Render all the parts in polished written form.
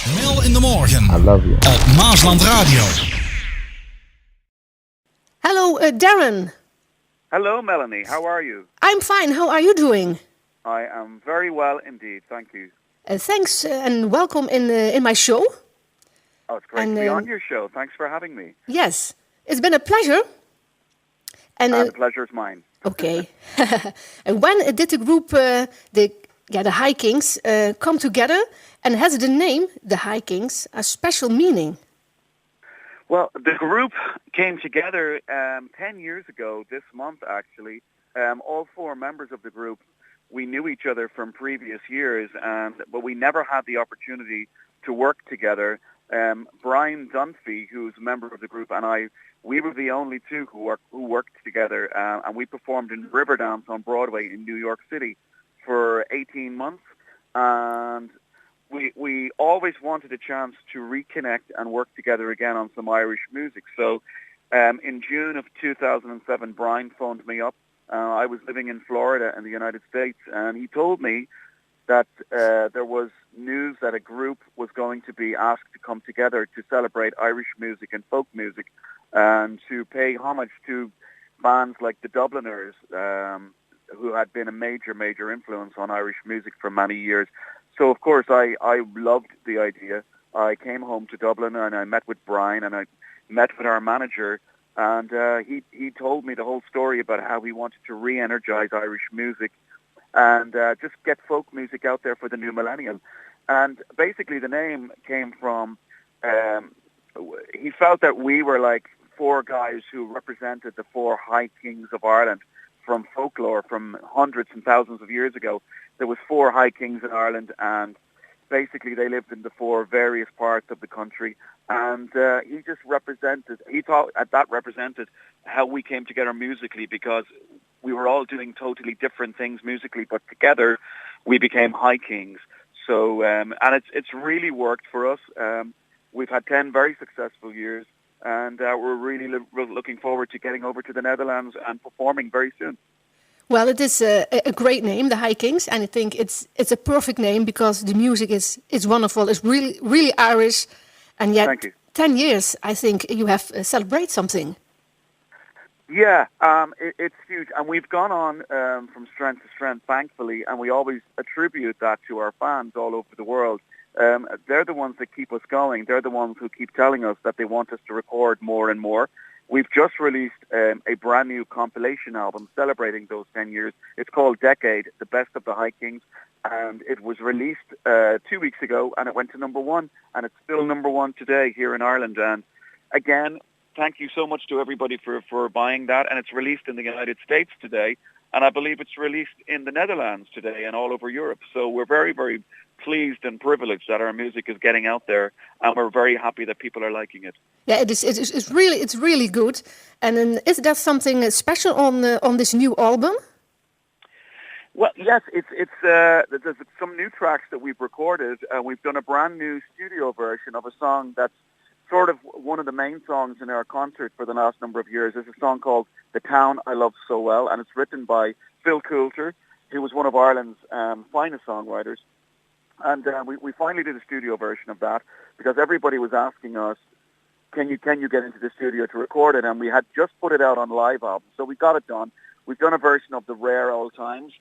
Mel in de Morgen. I love you. Maasland Radio. Hello, Darren. Hello, Melanie. How are you? I'm fine. How are you doing? I am very well indeed. Thank you. Thanks and welcome in my show. Oh, it's great to be on your show. Thanks for having me. Yes, it's been a pleasure. And the pleasure's mine. Okay. And when did the group, the High Kings, come together? And has the name, the High Kings, a special meaning? Well, the group came together 10 years ago, this month actually. All four members of the group, we knew each other from previous years, but we never had the opportunity to work together. Brian Dunphy, who's a member of the group, and I, we were the only two who worked together, and we performed in Riverdance on Broadway in New York City for 18 months, and we always wanted a chance to reconnect and work together again on some Irish music. So in June of 2007, Brian phoned me up. I was living in Florida in the United States, and he told me that there was news that a group was going to be asked to come together to celebrate Irish music and folk music and to pay homage to bands like the Dubliners, who had been a major, major influence on Irish music for many years. So, of course, I loved the idea. I came home to Dublin and I met with Brian and I met with our manager, and he told me the whole story about how he wanted to re-energize Irish music and just get folk music out there for the new millennium. And basically the name came from, he felt that we were like four guys who represented the four High Kings of Ireland from folklore from hundreds and thousands of years ago. There was four High Kings in Ireland, and basically they lived in the four various parts of the country. And he just represented, he thought that represented how we came together musically, because we were all doing totally different things musically, but together we became High Kings. So, and it's really worked for us. We've had 10 very successful years, and we're really looking forward to getting over to the Netherlands and performing very soon. Well, it is a great name, the High Kings, and I think it's a perfect name because the music is wonderful. It's really Irish, and yet 10 years, I think you have celebrate something. Yeah, it's huge, and we've gone on from strength to strength, thankfully, and we always attribute that to our fans all over the world. They're the ones that keep us going. They're the ones who keep telling us that they want us to record more and more. We've just released a brand new compilation album celebrating those 10 years. It's called Decade, The Best of the High Kings, and it was released 2 weeks ago, and it went to number one, and it's still number one today here in Ireland. And again, thank you so much to everybody for buying that, and it's released in the United States today, and I believe it's released in the Netherlands today and all over Europe. So we're very, very pleased and privileged that our music is getting out there, and we're very happy that people are liking it. Yeah, it's really good. And then, is there something special on this new album? Well, yes, there's some new tracks that we've recorded. We've done a brand new studio version of a song that's sort of one of the main songs in our concert for the last number of years. It's a song called The Town I Love So Well, and it's written by Phil Coulter, who was one of Ireland's finest songwriters. And we finally did a studio version of that because everybody was asking us, can you get into the studio to record it? And we had just put it out on live album, so we got it done. We've done a version of The Rare Old Times,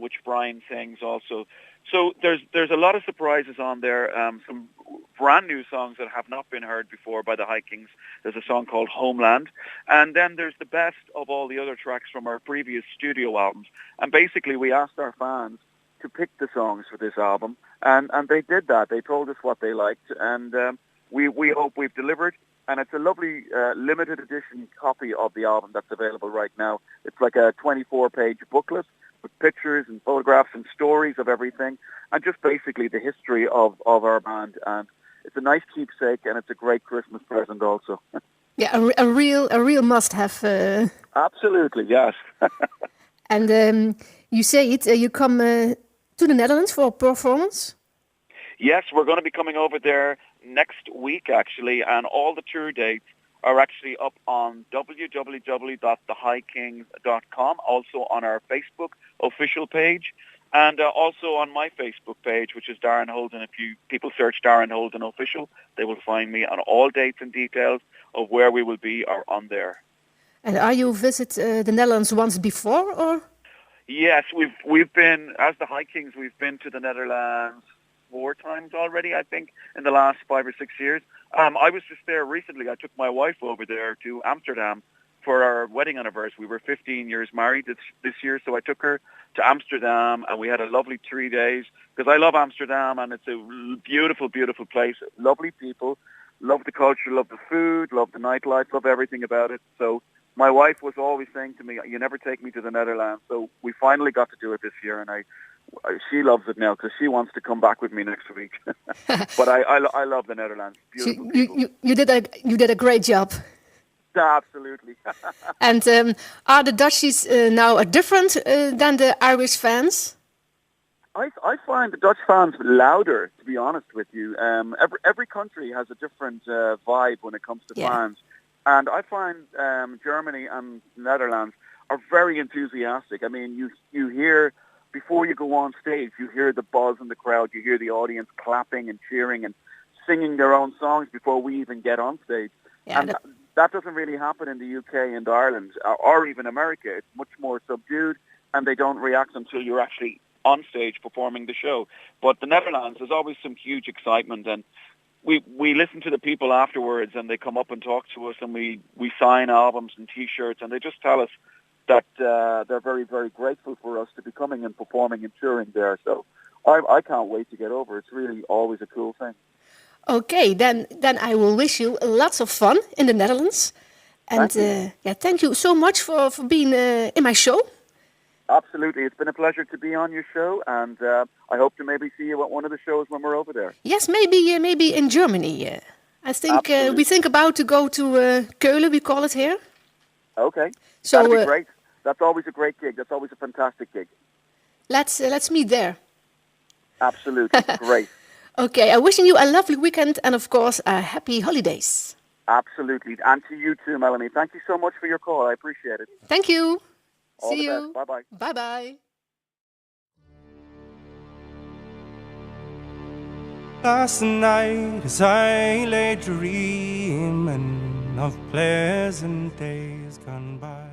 which Brian sings also. So there's a lot of surprises on there, some brand new songs that have not been heard before by the High Kings. There's a song called Homeland, and then there's the best of all the other tracks from our previous studio albums. And basically we asked our fans to pick the songs for this album, and they did that. They told us what they liked, and we hope we've delivered. And it's a lovely limited edition copy of the album that's available right now. It's like a 24-page booklet with pictures and photographs and stories of everything, and just basically the history of our band. And it's a nice keepsake, and it's a great Christmas present also. Yeah, a real must-have. Absolutely, yes. And you say it. You come to the Netherlands for a performance? Yes, we're going to be coming over there next week, actually, and all the tour dates are actually up on www.thehighkings.com, also on our Facebook official page. And also on my Facebook page, which is Darren Holden. If people search Darren Holden Official, they will find me, and all dates and details of where we will be are on there. And are you visit the Netherlands once before, or? Yes, we've been, as the High Kings, we've been to the Netherlands 4 times already, I think, in the last 5 or 6 years. I was just there recently. I took my wife over there to Amsterdam for our wedding anniversary. We were 15 years married this year, so I took her to Amsterdam, and we had a lovely 3 days, because I love Amsterdam, and it's a beautiful, beautiful place. Lovely people, love the culture, love the food, love the nightlife, love everything about it. So my wife was always saying to me, you never take me to the Netherlands. So we finally got to do it this year, and she loves it now because she wants to come back with me next week. But I love the Netherlands. Beautiful people. You did a great job. Absolutely. And are the Dutchies now different than the Irish fans? I find the Dutch fans louder, to be honest with you. Every country has a different vibe when it comes to fans. And I find Germany and Netherlands are very enthusiastic. I mean, you hear, before you go on stage, you hear the buzz in the crowd, you hear the audience clapping and cheering and singing their own songs before we even get on stage. Yeah, and that doesn't really happen in the UK and Ireland or even America. It's much more subdued, and they don't react until you're actually on stage performing the show. But the Netherlands, there's always some huge excitement, and we listen to the people afterwards, and they come up and talk to us, and we sign albums and T-shirts, and they just tell us that they're very, very grateful for us to be coming and performing and touring there. So I can't wait to get over. It's really always a cool thing. Okay, then I will wish you lots of fun in the Netherlands. And thank you so much for being in my show. Absolutely. It's been a pleasure to be on your show, and I hope to maybe see you at one of the shows when we're over there. Yes, maybe in Germany. I think we think about to go to Keulen, we call it here. Okay, so, that'd be great. That's always a great gig. That's always a fantastic gig. Let's meet there. Absolutely, great. Okay, I'm wishing you a lovely weekend and, of course, happy holidays. Absolutely, and to you too, Melanie. Thank you so much for your call. I appreciate it. Thank you. All See the you. Best. Bye-bye. Bye-bye. Last night as I lay dreaming of pleasant days gone by,